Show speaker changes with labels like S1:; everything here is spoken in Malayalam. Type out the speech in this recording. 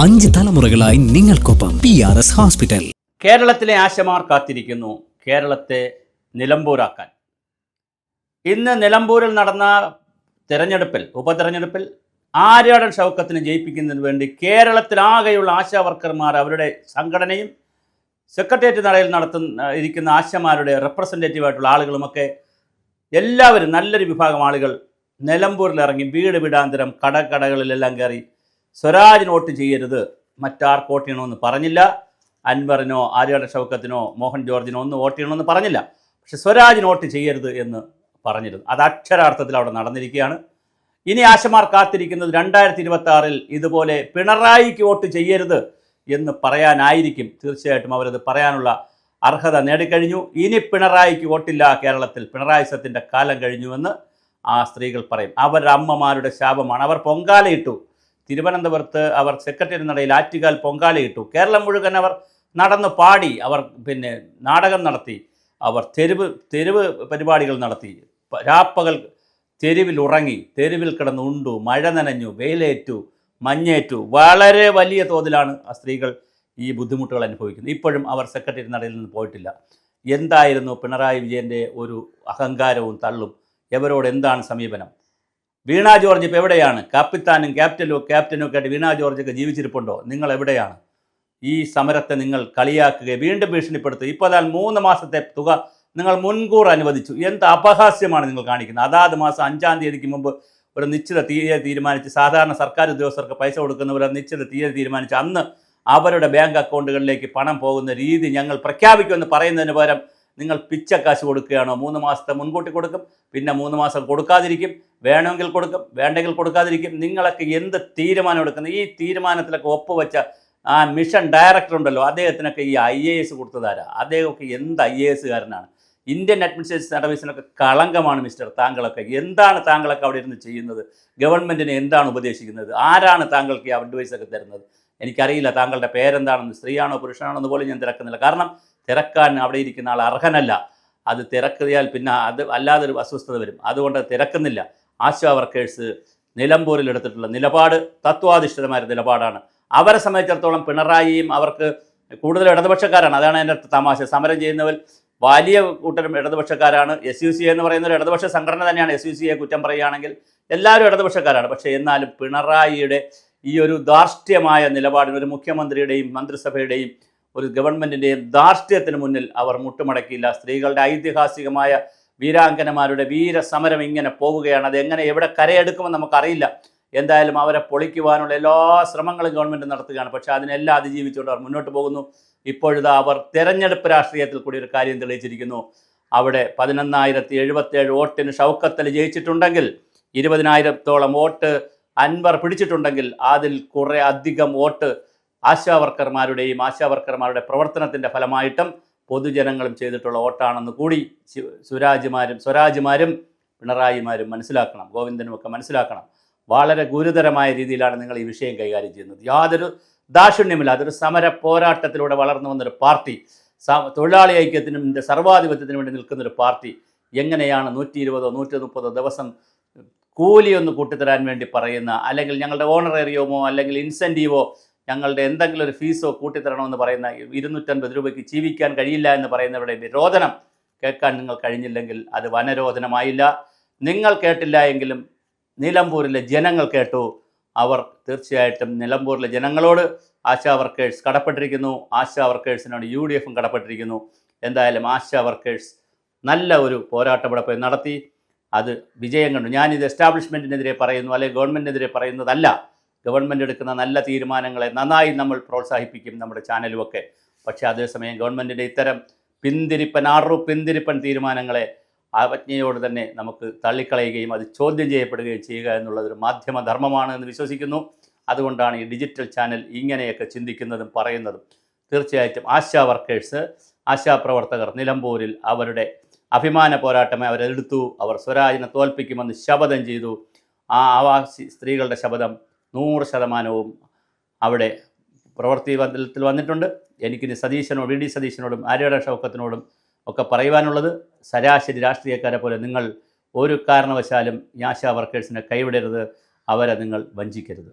S1: 5 തലമുറകളായി നിങ്ങൾക്കൊപ്പം PRS ഹോസ്പിറ്റൽ.
S2: കേരളത്തിലെ ആശമാർ കാത്തിരിക്കുന്നു കേരളത്തെ നിലമ്പൂരാക്കാൻ. ഇന്ന് നിലമ്പൂരിൽ നടന്ന ഉപതെരഞ്ഞെടുപ്പിൽ ആര്യാടൻ ഷൗക്കത്തിനെ ജയിപ്പിക്കുന്നതിന് വേണ്ടി കേരളത്തിലാകെയുള്ള ആശാ വർക്കർമാർ, അവരുടെ സംഘടനയും സെക്രട്ടേറിയറ്റ് നടയിൽ ഇരിക്കുന്ന ആശമാരുടെ റെപ്രസെൻറ്റേറ്റീവായിട്ടുള്ള ആളുകളുമൊക്കെ എല്ലാവരും, നല്ലൊരു വിഭാഗം ആളുകൾ നിലമ്പൂരിൽ ഇറങ്ങി വീട് വീടാന്തരം കടകളിലെല്ലാം കയറി സ്വരാജിന് വോട്ട് ചെയ്യരുത്, മറ്റാർക്ക് വോട്ട് ചെയ്യണമെന്ന് പറഞ്ഞില്ല. അൻവറിനോ ആര്യാടൻ ഷൗക്കത്തിനോ മോഹൻ ജോർജിനോ ഒന്നും വോട്ട് ചെയ്യണമെന്ന് പറഞ്ഞില്ല. പക്ഷെ സ്വരാജിന് വോട്ട് ചെയ്യരുത് എന്ന് പറഞ്ഞിരുന്നു. അത് അക്ഷരാർത്ഥത്തിൽ അവിടെ നടന്നിരിക്കുകയാണ്. ഇനി ആശമാർ കാത്തിരിക്കുന്നത് 2026 ഇതുപോലെ പിണറായിക്ക് വോട്ട് ചെയ്യരുത് എന്ന് പറയാനായിരിക്കും. തീർച്ചയായിട്ടും അവരത് പറയാനുള്ള അർഹത നേടിക്കഴിഞ്ഞു. ഇനി പിണറായിക്ക് വോട്ടില്ല കേരളത്തിൽ, പിണറായി സത്യൻ്റെ കാലം കഴിഞ്ഞുവെന്ന് ആ സ്ത്രീകൾ പറയും. അവരുടെ അമ്മമാരുടെ ശാപമാണ്. അവർ പൊങ്കാലയിട്ടു. തിരുവനന്തപുരത്ത് അവർ സെക്രട്ടേറിയറ്റ് നടയിൽ ആറ്റുകാൽ പൊങ്കാലയിട്ടു. കേരളം മുഴുവൻ അവർ നടന്ന് പാടി, അവർ നാടകം നടത്തി, അവർ തെരുവ് പരിപാടികൾ നടത്തി, രാപ്പകൽ തെരുവിൽ ഉറങ്ങി, തെരുവിൽ കിടന്ന് ഉണ്ടു, മഴ നനഞ്ഞു, വെയിലേറ്റു, മഞ്ഞേറ്റു. വളരെ വലിയ തോതിലാണ് ആ സ്ത്രീകൾ ഈ ബുദ്ധിമുട്ടുകൾ അനുഭവിക്കുന്നത്. ഇപ്പോഴും അവർ സെക്രട്ടേറിയറ്റ് നടയിൽ നിന്ന് പോയിട്ടില്ല. എന്തായിരുന്നു പിണറായി വിജയൻ്റെ ഒരു അഹങ്കാരവും തള്ളും? എവരോട് എന്താണ് സമീപനം? വീണ ജോർജ് ഇപ്പോൾ എവിടെയാണ്? കാപ്പിത്താനും ക്യാപ്റ്റനും ഒക്കെ ആയിട്ട് വീണ ജോർജൊക്കെ ജീവിച്ചിരിപ്പുണ്ടോ? നിങ്ങൾ എവിടെയാണ്? ഈ സമരത്തെ നിങ്ങൾ കളിയാക്കുകയും വീണ്ടും ഭീഷണിപ്പെടുത്തുക. ഇപ്പോൾ അതാൽ 3 മാസത്തെ തുക നിങ്ങൾ മുൻകൂർ അനുവദിച്ചു. എന്ത് അപഹാസ്യമാണ് നിങ്ങൾ കാണിക്കുന്നത്? അതാത് മാസം 5-ാം തീയതിക്ക് മുമ്പ് ഒരു നിശ്ചിത തീയതി തീരുമാനിച്ച്, സാധാരണ സർക്കാർ ഉദ്യോഗസ്ഥർക്ക് പൈസ കൊടുക്കുന്നവർ നിശ്ചിത തീയതി തീരുമാനിച്ച് അന്ന് അവരുടെ ബാങ്ക് അക്കൗണ്ടുകളിലേക്ക് പണം പോകുന്ന രീതി ഞങ്ങൾ പ്രഖ്യാപിക്കുമെന്ന് പറയുന്നതിന് പകരം നിങ്ങൾ പിച്ചക്കാശ് കൊടുക്കുകയാണോ? 3 മാസത്തെ മുൻകൂട്ടി കൊടുക്കും, പിന്നെ 3 മാസം കൊടുക്കാതിരിക്കും, വേണമെങ്കിൽ കൊടുക്കും, വേണ്ടെങ്കിൽ കൊടുക്കാതിരിക്കും. നിങ്ങളൊക്കെ എന്ത് തീരുമാനം എടുക്കുന്നത്? ഈ തീരുമാനത്തിലൊക്കെ ഒപ്പുവെച്ച ആ മിഷൻ ഡയറക്ടർ ഉണ്ടല്ലോ, അദ്ദേഹത്തിനൊക്കെ ഈ IAS കൊടുത്തതാരാ? അദ്ദേഹമൊക്കെ എന്ത് IAS കാരനാണ്? ഇന്ത്യൻ അഡ്മിനിസ്ട്രേറ്റീവ് സർവീസിനൊക്കെ കളങ്കമാണ് മിസ്റ്റർ. താങ്കളൊക്കെ എന്താണ് താങ്കളൊക്കെ അവിടെ ഇരുന്ന് ചെയ്യുന്നത്? ഗവൺമെൻറ്റിനെ എന്താണ് ഉപദേശിക്കുന്നത്? ആരാണ് താങ്കൾക്ക് ഈ അഡ്വൈസൊക്കെ തരുന്നത്? എനിക്കറിയില്ല താങ്കളുടെ പേരെന്താണെന്ന്, സ്ത്രീയാണോ പുരുഷനാണോ എന്ന് പോലും ഞാൻ തിരക്കുന്നില്ല. കാരണം തിരക്കാൻ അവിടെ ഇരിക്കുന്ന ആൾ അർഹനല്ല. അത് തിരക്കിയാൽ പിന്നെ അത് അല്ലാതൊരു അസ്വസ്ഥത വരും. അതുകൊണ്ട് തിരക്കുന്നില്ല. ആശാ വർക്കേഴ്സ് നിലമ്പൂരിൽ എടുത്തിട്ടുള്ള നിലപാട് തത്വാധിഷ്ഠിതമായ നിലപാടാണ്. അവരെ സംബന്ധിച്ചിടത്തോളം പിണറായിയും അവർക്ക് കൂടുതൽ ഇടതുപക്ഷക്കാരാണ്. അതാണ് എൻ്റെ തമാശ. സമരം ചെയ്യുന്നവർ വലിയ കൂട്ടരും ഇടതുപക്ഷക്കാരാണ്. SUC എന്ന് പറയുന്ന ഒരു ഇടതുപക്ഷ സംഘടന തന്നെയാണ്. SUCയെ കുറ്റം പറയുകയാണെങ്കിൽ എല്ലാവരും ഇടതുപക്ഷക്കാരാണ്. പക്ഷേ എന്നാലും പിണറായിയുടെ ഈ ഒരു ധാർഷ്ട്യമായ നിലപാടിന്, ഒരു മുഖ്യമന്ത്രിയുടെയും മന്ത്രിസഭയുടെയും ഒരു ഗവൺമെൻറ്റിൻ്റെയും ധാർഷ്ട്യത്തിന് മുന്നിൽ അവർ മുട്ടുമടക്കിയില്ല. സ്ത്രീകളുടെ ഐതിഹാസികമായ വീരാങ്കനമാരുടെ വീരസമരം ഇങ്ങനെ പോവുകയാണ്. അതെങ്ങനെ എവിടെ കരയെടുക്കുമെന്ന് നമുക്കറിയില്ല. എന്തായാലും അവരെ പൊളിക്കുവാനുള്ള എല്ലാ ശ്രമങ്ങളും ഗവൺമെൻറ് നടത്തുകയാണ്. പക്ഷേ അതിനെല്ലാം അതിജീവിച്ചുകൊണ്ട് അവർ മുന്നോട്ട് പോകുന്നു. ഇപ്പോഴിതാ അവർ തെരഞ്ഞെടുപ്പ് രാഷ്ട്രീയത്തിൽ കൂടി ഒരു കാര്യം തെളിയിച്ചിരിക്കുന്നു. അവിടെ 11,077 വോട്ടിന് ഷൗക്കത്ത് അലി ജയിച്ചിട്ടുണ്ടെങ്കിൽ, 20,000-ഓളം വോട്ട് അൻവർ പിടിച്ചിട്ടുണ്ടെങ്കിൽ, അതിൽ കുറേ അധികം വോട്ട് ആശാവർക്കർമാരുടെ പ്രവർത്തനത്തിൻ്റെ ഫലമായിട്ടും പൊതുജനങ്ങളും ചെയ്തിട്ടുള്ള വോട്ടാണെന്ന് കൂടി സ്വരാജുമാരും പിണറായിമാരും മനസ്സിലാക്കണം, ഗോവിന്ദനും ഒക്കെ മനസ്സിലാക്കണം. വളരെ ഗുരുതരമായ രീതിയിലാണ് നിങ്ങൾ ഈ വിഷയം കൈകാര്യം ചെയ്യുന്നത്. യാതൊരു ദാക്ഷിണ്യമില്ല. അതൊരു സമര പോരാട്ടത്തിലൂടെ വളർന്നു വന്നൊരു പാർട്ടി, തൊഴിലാളി ഐക്യത്തിനും സർവാധിപത്യത്തിനും വേണ്ടി നിൽക്കുന്നൊരു പാർട്ടി എങ്ങനെയാണ് 120 130 ദിവസം കൂലിയൊന്ന് കൂട്ടിത്തരാൻ വേണ്ടി പറയുന്ന, അല്ലെങ്കിൽ ഞങ്ങളുടെ ഓണറേറിയമോ അല്ലെങ്കിൽ ഇൻസെൻറ്റീവോ, ഞങ്ങളുടെ എന്തെങ്കിലും ഒരു ഫീസോ കൂട്ടിത്തരണമെന്ന് പറയുന്ന, 250 രൂപയ്ക്ക് ജീവിക്കാൻ കഴിയില്ല എന്ന് പറയുന്നവരുടെ വിരോധനം കേൾക്കാൻ നിങ്ങൾ കഴിഞ്ഞില്ലെങ്കിൽ അത് വനരോധനമായില്ല. നിങ്ങൾ കേട്ടില്ല എങ്കിലും നിലമ്പൂരിലെ ജനങ്ങൾ കേട്ടു. അവർ തീർച്ചയായിട്ടും നിലമ്പൂരിലെ ജനങ്ങളോട് ആശാ വർക്കേഴ്സ് കടപ്പെട്ടിരിക്കുന്നു. ആശാ വർക്കേഴ്സിനോട് UDFും കടപ്പെട്ടിരിക്കുന്നു. എന്തായാലും ആശാ വർക്കേഴ്സ് നല്ല ഒരു പോരാട്ടം ഇവിടെ പോയി നടത്തി. അത് വിജയം കണ്ടു. ഞാനിത് എസ്റ്റാബ്ലിഷ്മെൻറ്റിനെതിരെ പറയുന്നു, അല്ലെങ്കിൽ ഗവൺമെൻറ്റിനെതിരെ പറയുന്നതല്ല. ഗവൺമെൻറ് എടുക്കുന്ന നല്ല തീരുമാനങ്ങളെ നന്നായി നമ്മൾ പ്രോത്സാഹിപ്പിക്കും നമ്മുടെ ചാനലുമൊക്കെ. പക്ഷേ അതേസമയം ഗവൺമെൻറ്റിൻ്റെ ഇത്തരം പിന്തിരിപ്പൻ തീരുമാനങ്ങളെ അവജ്ഞയോട് തന്നെ നമുക്ക് തള്ളിക്കളയുകയും അത് ചോദ്യം ചെയ്യപ്പെടുകയും ചെയ്യുക എന്നുള്ളതൊരു മാധ്യമധർമ്മമാണ് എന്ന് വിശ്വസിക്കുന്നു. അതുകൊണ്ടാണ് ഈ ഡിജിറ്റൽ ചാനൽ ഇങ്ങനെയൊക്കെ ചിന്തിക്കുന്നതും പറയുന്നതും. തീർച്ചയായിട്ടും ആശാ വർക്കേഴ്സ്, ആശാപ്രവർത്തകർ നിലമ്പൂരിൽ അവരുടെ അഭിമാന പോരാട്ടമേ അവരെടുത്തു. അവർ സ്വരാജിനെ തോൽപ്പിക്കുമെന്ന് ശപഥം ചെയ്തു. ആ സ്ത്രീകളുടെ ശപഥം 100% അവിടെ പ്രവൃത്തി ബന്ധത്തിൽ വന്നിട്ടുണ്ട്. എനിക്കിനി VD സതീശനോടും ആര്യാടൻ ഷൗക്കത്തിനോടും ഒക്കെ പറയുവാനുള്ളത്, ശരാശരി രാഷ്ട്രീയക്കാരെ പോലെ നിങ്ങൾ ഒരു കാരണവശാലും ആശാ വർക്കേഴ്സിനെ കൈവിടരുത്, അവരെ നിങ്ങൾ വഞ്ചിക്കരുത്.